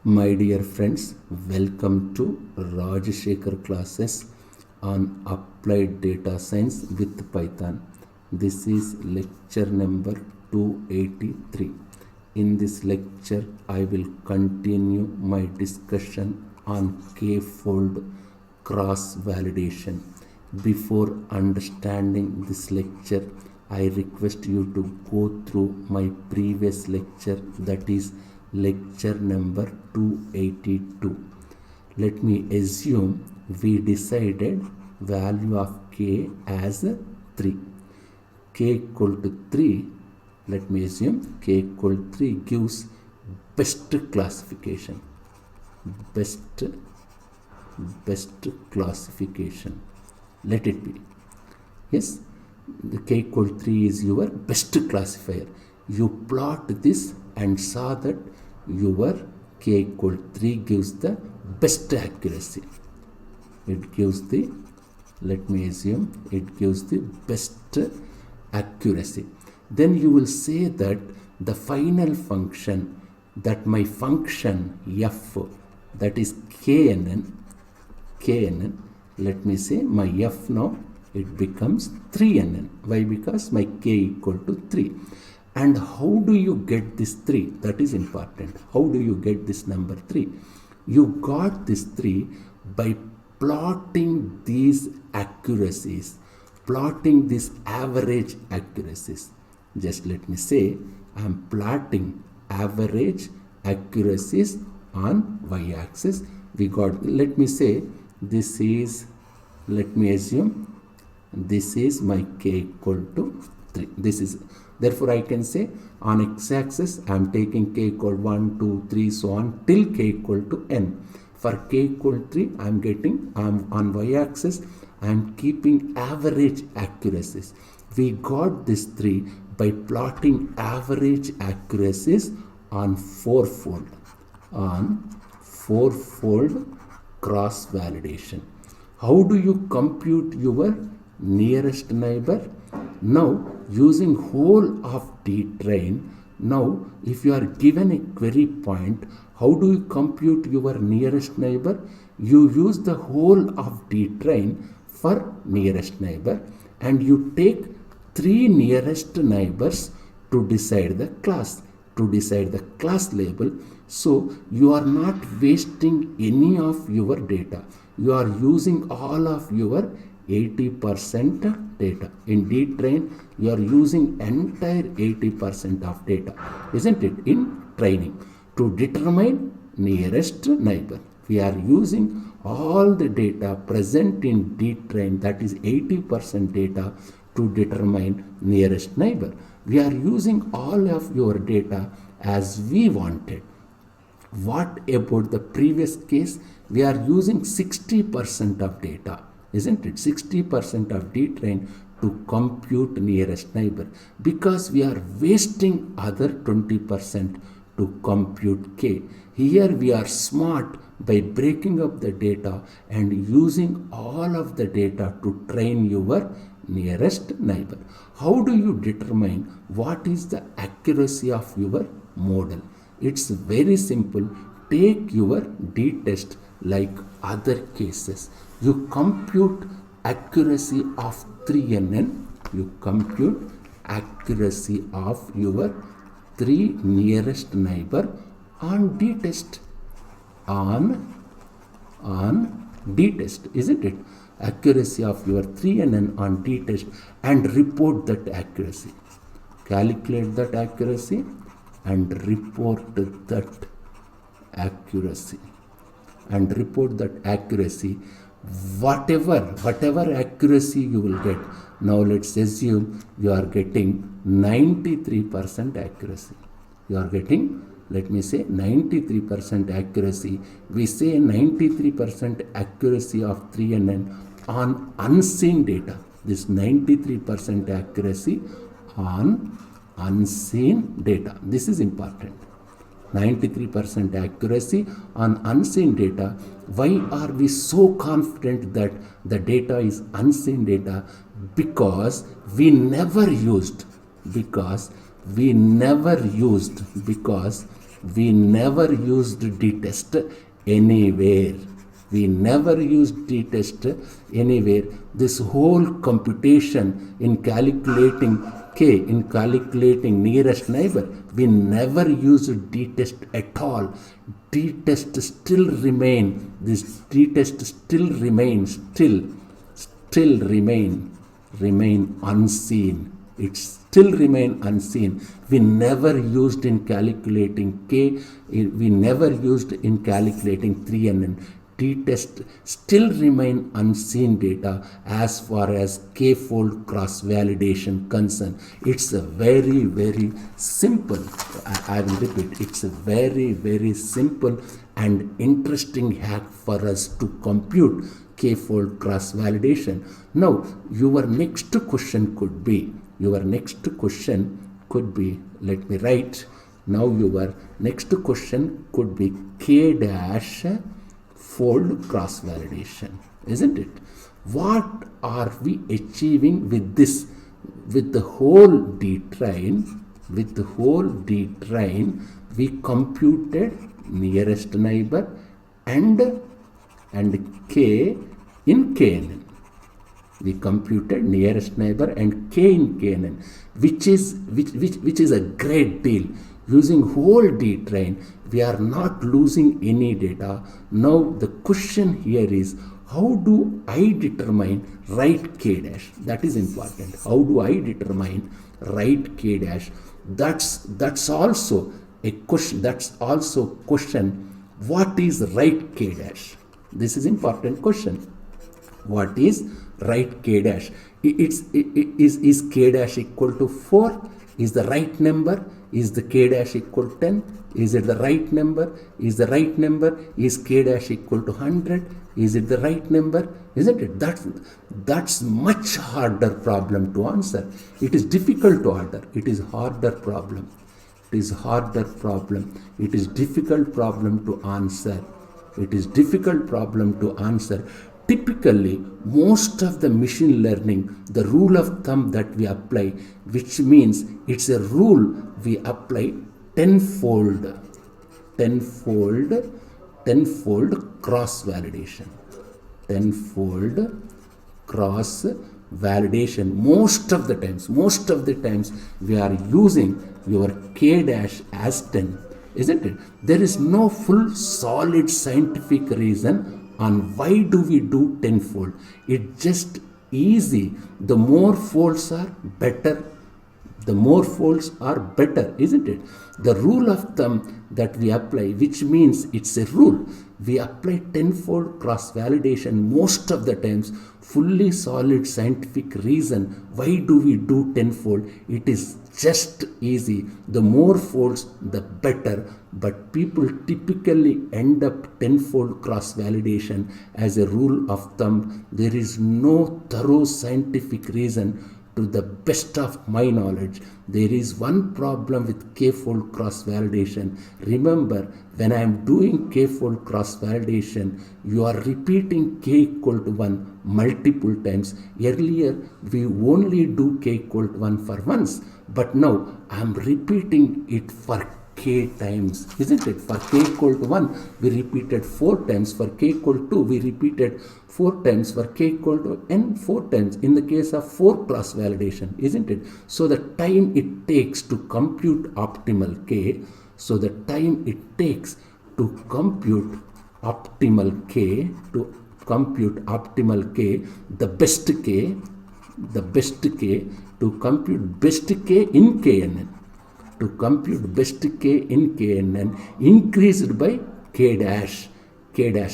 My dear friends, welcome to Rajashekhar classes on applied data science with Python. This is lecture number 283. In this lecture, I will continue my discussion on k-fold cross validation. Before understanding this lecture, I request you to go through my previous lecture, that is lecture number 282. Let me assume we decided value of k as 3. K equal to 3, let me assume k equal to 3 gives best classification. Best classification. Let it be. Yes, the k equal to 3 is your best classifier. You plot this and saw that your k equal to 3 gives the best accuracy. It gives the, let me assume, it gives the best accuracy. Then you will say that the final function, that my function f, that is knn, let me say my f now, it becomes 3nn. Why? Because my k equal to 3. And how do you get this 3? That is important. How do you get this number 3? You got this 3 by plotting these accuracies, plotting these average accuracies. Just let me say, I am plotting average accuracies on y-axis. We got, let me say, this is, let me assume, this is my k equal to 3. This is, therefore I can say on x-axis I am taking k equal 1, 2, 3, so on till k equal to n. For k equal to 3, I am getting, on y-axis I am keeping average accuracies. We got this 3 by plotting average accuracies on fourfold cross validation. How do you compute your nearest neighbor? Now, using whole of dtrain, now if you are given a query point, how do you compute your nearest neighbor? You use the whole of dtrain for nearest neighbor, and you take 3 nearest neighbors to decide the class, label. So you are not wasting any of your data. You are using all of your 80% data. In dtrain, you are using entire 80% of data, isn't it? In training, to determine nearest neighbor, we are using all the data present in dtrain, that is 80% data, to determine nearest neighbor. We are using all of your data as we wanted. What about the previous case? We are using 60% of data, isn't it? 60% of dtrain to compute nearest neighbor, because we are wasting other 20% to compute k. Here we are smart by breaking up the data and using all of the data to train your nearest neighbor. How do you determine what is the accuracy of your model? It's very simple. Take your d-test like other cases. You compute accuracy of 3nn. You compute accuracy of your 3 nearest neighbor on d-test. On d-test, isn't it? Accuracy of your 3nn on d-test, and report that accuracy. Calculate that accuracy and report that accuracy. And report that accuracy. Whatever accuracy you will get. Now let's assume you are getting 93% accuracy. You are getting, let me say, 93% accuracy. We say 93% accuracy of 3nn on unseen data. This 93% accuracy on unseen data. This is important. 93% accuracy on unseen data. Why are we so confident that the data is unseen data? Because we never used, because We never used d-test anywhere. We never used d-test anywhere. This whole computation in calculating k, in calculating nearest neighbor, we never used d-test at all. D-test still remain, this d-test still remains, still remain unseen. It still remain unseen. We never used in calculating k, we never used in calculating 3NN. T-test still remain unseen data as far as k-fold cross-validation concerned. It's a very, very simple, I will repeat, it's a very, very simple and interesting hack for us to compute k-fold cross-validation. Now, your next question could be, let me write, now your next question could be k dash fold cross validation, isn't it? What are we achieving with this? With the whole D train, we computed nearest neighbor and k in KNN. We computed nearest neighbor and k in KNN, which is a great deal. Using whole D train, we are not losing any data. Now the question here is, how do I determine right k dash? That is important. How do I determine right k dash? That's also a question. That's also question. What is right k dash? This is important question. What is right k dash? Is k dash equal to 4? Is the right number? Is the k dash equal to 10? Is it the right number? Is the right number? Is k dash equal to 100? Is it the right number? Isn't it? That's much harder problem to answer. It is difficult to answer. It is harder problem. It is harder problem. It is difficult problem to answer. It is difficult problem to answer. Typically, most of the machine learning, the rule of thumb that we apply, which means it's a rule we apply tenfold cross validation. Tenfold cross validation. Most of the times we are using your k dash as 10, isn't it? There is no full solid scientific reason on why do we do tenfold. It's just easy. The more folds are better. The more folds are better, isn't it? The rule of thumb that we apply, which means it's a rule, we apply tenfold cross validation most of the times. Fully solid scientific reason why do we do tenfold? It is just easy. The more folds, the better. But people typically end up tenfold cross validation as a rule of thumb. There is no thorough scientific reason. To the best of my knowledge, there is one problem with k-fold cross validation. Remember, when I am doing k-fold cross validation, you are repeating k equal to 1 multiple times. Earlier, we only do k equal to 1 for once, but now I am repeating it for k times, isn't it? For k equal to 1, we repeated 4 times. For k equal to 2, we repeated 4 times. For k equal to n, 4 times. In the case of 4 cross validation, isn't it? So the time it takes to compute optimal k, the best k, to compute best k in KNN. To compute best k in KNN increased by k dash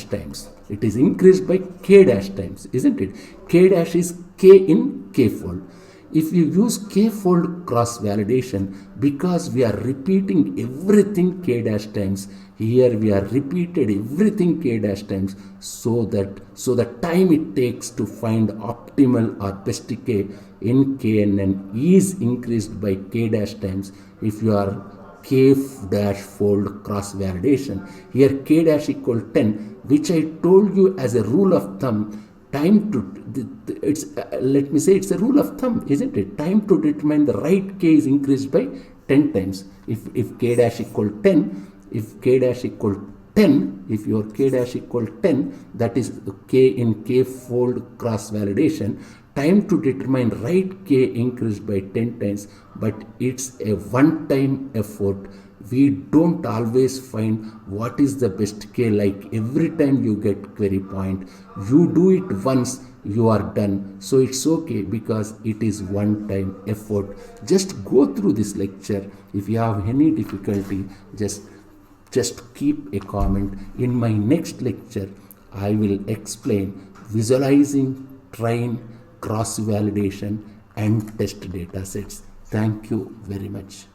times. It is increased by k dash times, isn't it? K dash is k in k fold. If you use k fold cross validation, because we are repeating everything k dash times, here we are repeated everything k dash times, so the time it takes to find optimal or best k in KNN is increased by k dash times. If you are k dash fold cross validation, here k dash equal 10, which I told you as a rule of thumb, time to let me say it's a rule of thumb, isn't it? Time to determine the right k is increased by 10 times. If k dash equal 10, if k dash equal 10, if your k dash equal 10, that is k in k fold cross validation, time to determine right k increased by 10 times, but it's a one time effort. We don't always find what is the best k, like every time you get query point, you do it once, you are done. So it's okay because it is one time effort. Just go through this lecture. If you have any difficulty, just keep a comment. In my next lecture, I will explain visualizing, train, cross validation and test data sets. Thank you very much.